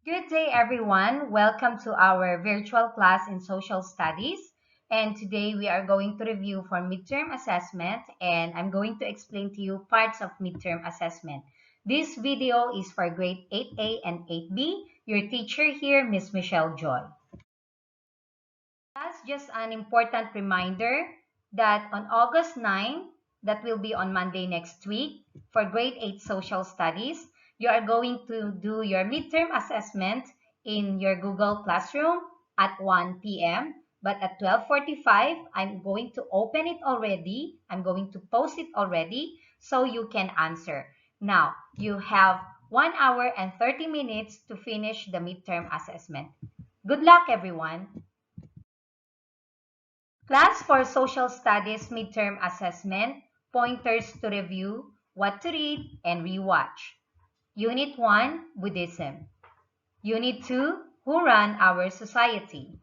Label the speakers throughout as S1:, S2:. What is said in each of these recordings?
S1: Good day, everyone. Welcome to our virtual class in social studies. And today we are going to review for midterm assessment, and I'm going to explain to you parts of midterm assessment. This video is for grade 8A and 8B. Your teacher here, Miss Michelle Joy. That's just an important reminder that on August 9, that will be on Monday next week, for grade 8 social studies, you are going to do your midterm assessment in your Google Classroom at 1 p.m. But at 12:45, I'm going to open it already. I'm going to post it already so you can answer. Now, you have 1 hour and 30 minutes to finish the midterm assessment. Good luck, everyone. Class for Social Studies Midterm Assessment, pointers to review, what to read, and rewatch. Unit 1, Buddhism. Unit 2, Who Run Our Society.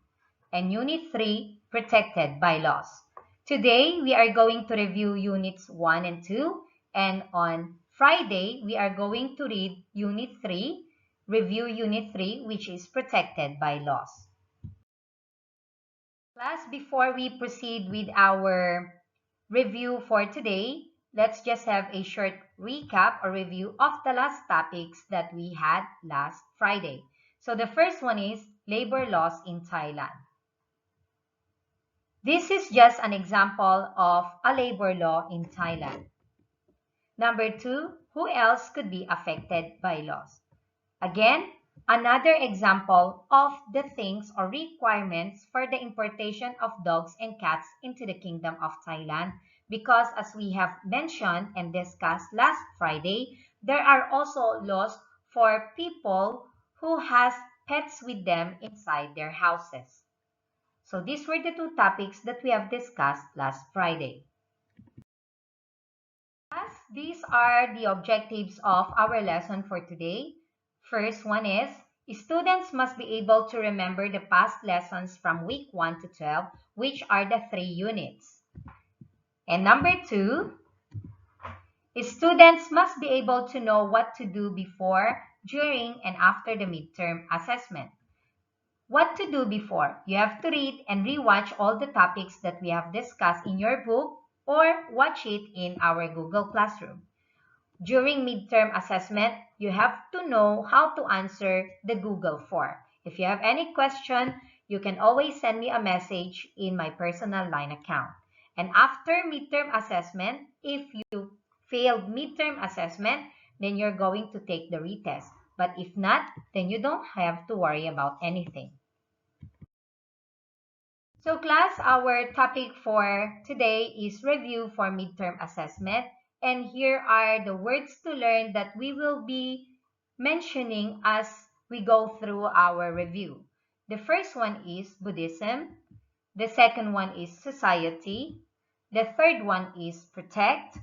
S1: And Unit 3, Protected by Laws. Today, we are going to review Units 1 and 2, and on Friday, we are going to read Unit 3, review Unit 3, which is Protected by Laws. Class, before we proceed with our review for today, let's just have a short recap or review of the last topics that we had last Friday. So the first one is labor laws in Thailand. This is just an example of a labor law in Thailand. Number 2, who else could be affected by laws? Again, another example of the things or requirements for the importation of dogs and cats into the Kingdom of Thailand, because as we have mentioned and discussed last Friday, there are also laws for people who has pets with them inside their houses. So these were the two topics that we have discussed last Friday. As these are the objectives of our lesson for today. First one is, students must be able to remember the past lessons from week 1 to 12, which are the 3 units. And number 2, students must be able to know what to do before, during, and after the midterm assessment. What to do before? You have to read and rewatch all the topics that we have discussed in your book or watch it in our Google Classroom. During midterm assessment, you have to know how to answer the Google form. If you have any question, you can always send me a message in my personal line account. And after midterm assessment, if you failed midterm assessment, then you're going to take the retest. But if not, then you don't have to worry about anything. So class, our topic for today is review for midterm assessment. And here are the words to learn that we will be mentioning as we go through our review. The first one is Buddhism. The second one is society. The third one is protect.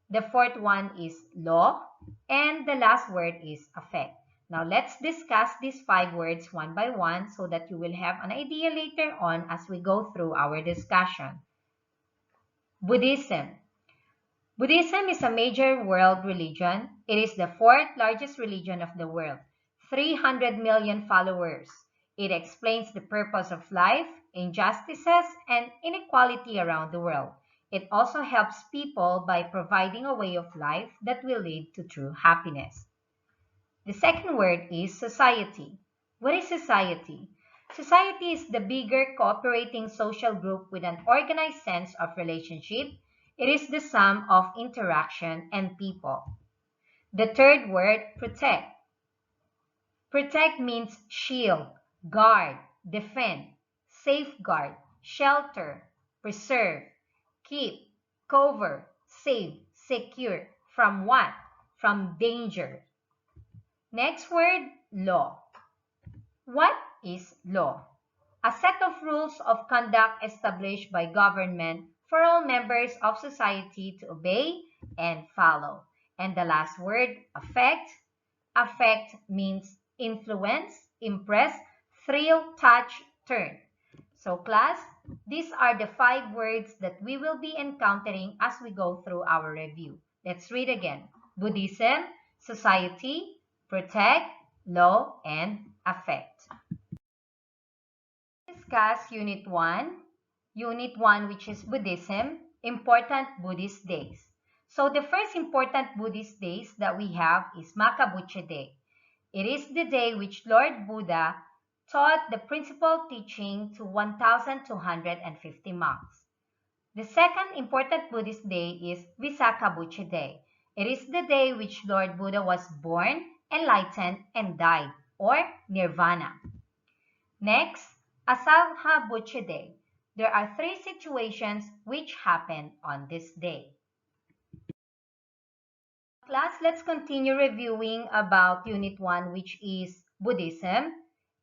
S1: The fourth one is law. And the last word is affect. Now, let's discuss these 5 words one by one so that you will have an idea later on as we go through our discussion. Buddhism. Buddhism is a major world religion. It is the 4th largest religion of the world, 300 million followers. It explains the purpose of life, injustices, and inequality around the world. It also helps people by providing a way of life that will lead to true happiness. The second word is society. What is society? Society is the bigger cooperating social group with an organized sense of relationship. It is the sum of interaction and people. The third word, protect. Protect means shield, guard, defend, safeguard, shelter, preserve, keep, cover, save, secure. From what? From danger. Next word, law. What is law? A set of rules of conduct established by government for all members of society to obey and follow. And the last word, affect. Affect means influence, impress, thrill, touch, turn. So class, these are the 5 words that we will be encountering as we go through our review. Let's read again. Buddhism, society, protect, law, and effect. Discuss Unit 1. Unit 1, which is Buddhism, important Buddhist days. So the first important Buddhist days that we have is Makabuchi Day. It is the day which Lord Buddha taught the principal teaching to 1,250 monks. The second important Buddhist day is Visakha Buddha Day. It is the day which Lord Buddha was born, enlightened, and died, or Nirvana. Next, Asaha Buddha Day. There are three situations which happen on this day. Class, let's continue reviewing about Unit 1, which is Buddhism.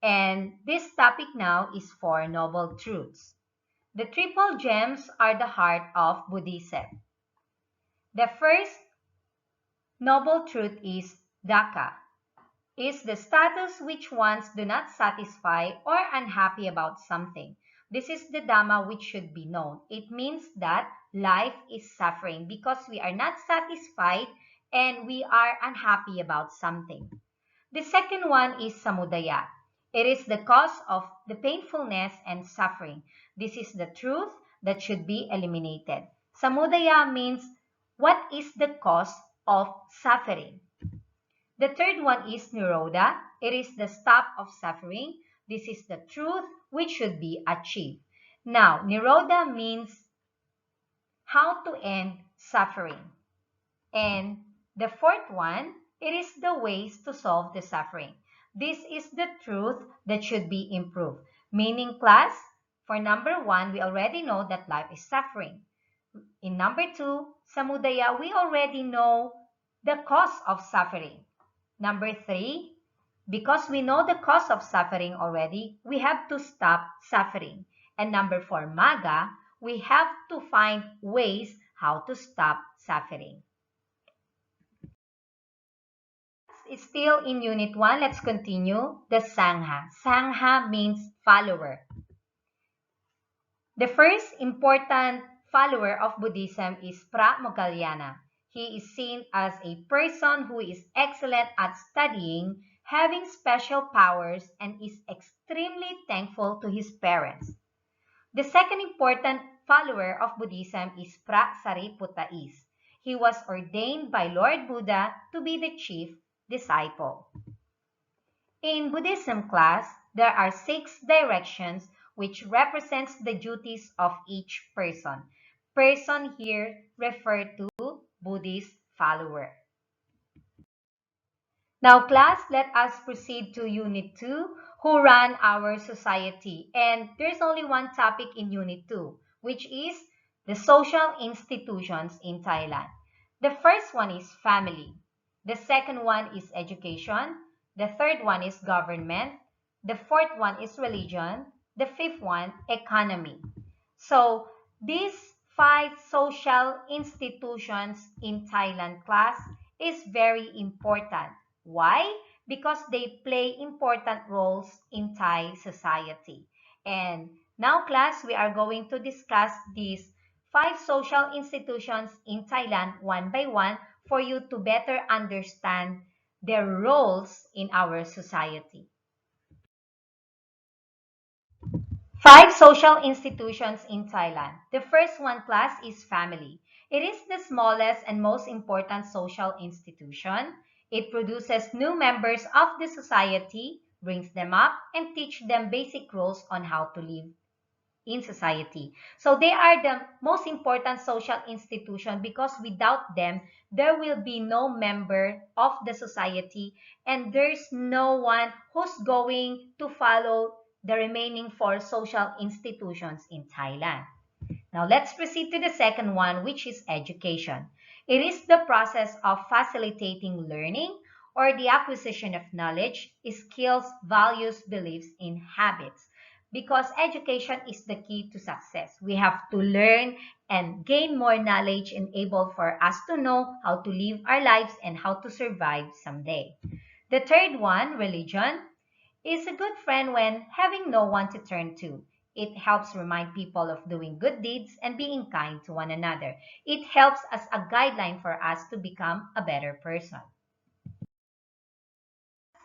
S1: And this topic now is for Noble Truths. The triple gems are the heart of Buddhism. The first noble truth is Daka, is the status which ones do not satisfy or unhappy about something. This is the Dhamma which should be known. It means that life is suffering because we are not satisfied and we are unhappy about something. The second one is Samudaya. It is the cause of the painfulness and suffering. This is the truth that should be eliminated. Samudaya means what is the cause of suffering. The third one is Nirodha. It is the stop of suffering. This is the truth which should be achieved. Now, Nirodha means how to end suffering. And the fourth one, it is the ways to solve the suffering. This is the truth that should be improved. Meaning, class, for number 1, we already know that life is suffering. In number 2, Samudaya, we already know the cause of suffering. Number 3, because we know the cause of suffering already, we have to stop suffering. And number 4, Magga, we have to find ways how to stop suffering. It's still in Unit 1. Let's continue. The Sangha. Sangha means follower. The first important follower of Buddhism is Pramukkalyana. He is seen as a person who is excellent at studying, having special powers, and is extremely thankful to his parents. The second important follower of Buddhism is Prasariputta. He was ordained by Lord Buddha to be the chief disciple. In Buddhism class, there are 6 directions which represents the duties of each person. Person here referred to Buddhist follower. Now class, let us proceed to Unit 2, who run our society. And there's only one topic in Unit 2, which is the social institutions in Thailand. The first one is family. The second one is education. The third one is government. The fourth one is religion. The fifth one, economy. So these 5 social institutions in Thailand class is very important. Why? Because they play important roles in Thai society. And now class, we are going to discuss these 5 social institutions in Thailand one by one for you to better understand their roles in our society. 5 social institutions in Thailand. The first one, class, is family. It is the smallest and most important social institution. It produces new members of the society, brings them up, and teach them basic rules on how to live in society. So they are the most important social institution because without them, there will be no member of the society and there's no one who's going to follow the remaining 4 social institutions in Thailand. Now let's proceed to the second one, which is education. It is the process of facilitating learning or the acquisition of knowledge, skills, values, beliefs, and habits. Because education is the key to success. We have to learn and gain more knowledge and able for us to know how to live our lives and how to survive someday. The third one, religion, is a good friend when having no one to turn to. It helps remind people of doing good deeds and being kind to one another. It helps as a guideline for us to become a better person.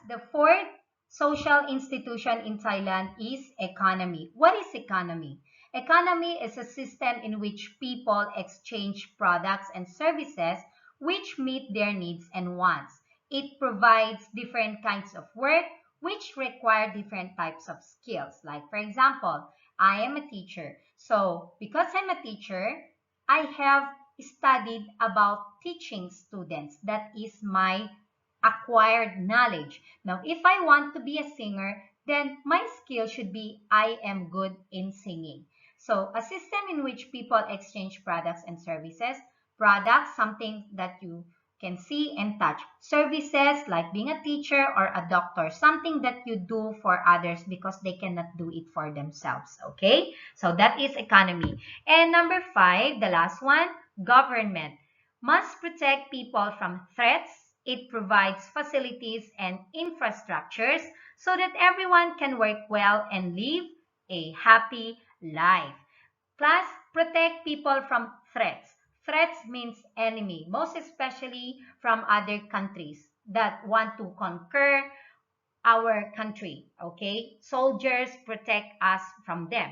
S1: the fourth social institution in Thailand is economy. What is economy? Economy is a system in which people exchange products and services which meet their needs and wants. It provides different kinds of work which require different types of skills. Like, for example, I am a teacher. So, because I'm a teacher, I have studied about teaching students. That is my acquired knowledge. Now, if I want to be a singer, then my skill should be I am good in singing. So, a system in which people exchange products and services. Products, something that you can see and touch. Services, like being a teacher or a doctor, something that you do for others because they cannot do it for themselves. Okay? So, that is economy. And number 5, the last one, government must protect people from threats. It provides facilities and infrastructures so that everyone can work well and live a happy life. Plus, protect people from threats. Threats means enemy, most especially from other countries that want to conquer our country. Okay, soldiers protect us from them,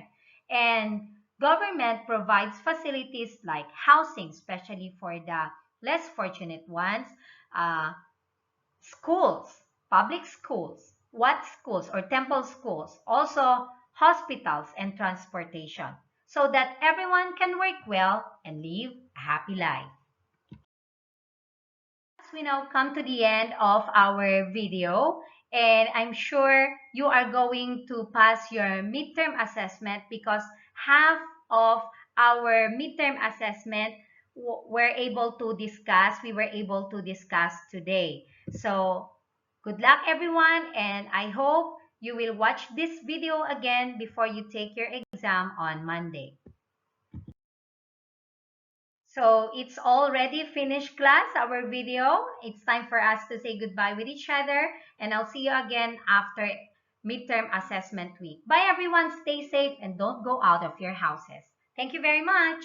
S1: and government provides facilities like housing, especially for the less fortunate ones, uh, schools, public schools, what schools or temple schools, also hospitals and transportation, so that everyone can work well and live a happy life. We now come to the end of our video, and I'm sure you are going to pass your midterm assessment because half of our midterm assessment we were able to discuss today. So good luck everyone, and I hope you will watch this video again before you take your exam on Monday. So it's already finished class, our video. It's time for us to say goodbye with each other, and I'll see you again after midterm assessment week. Bye everyone, stay safe and don't go out of your houses. Thank you very much.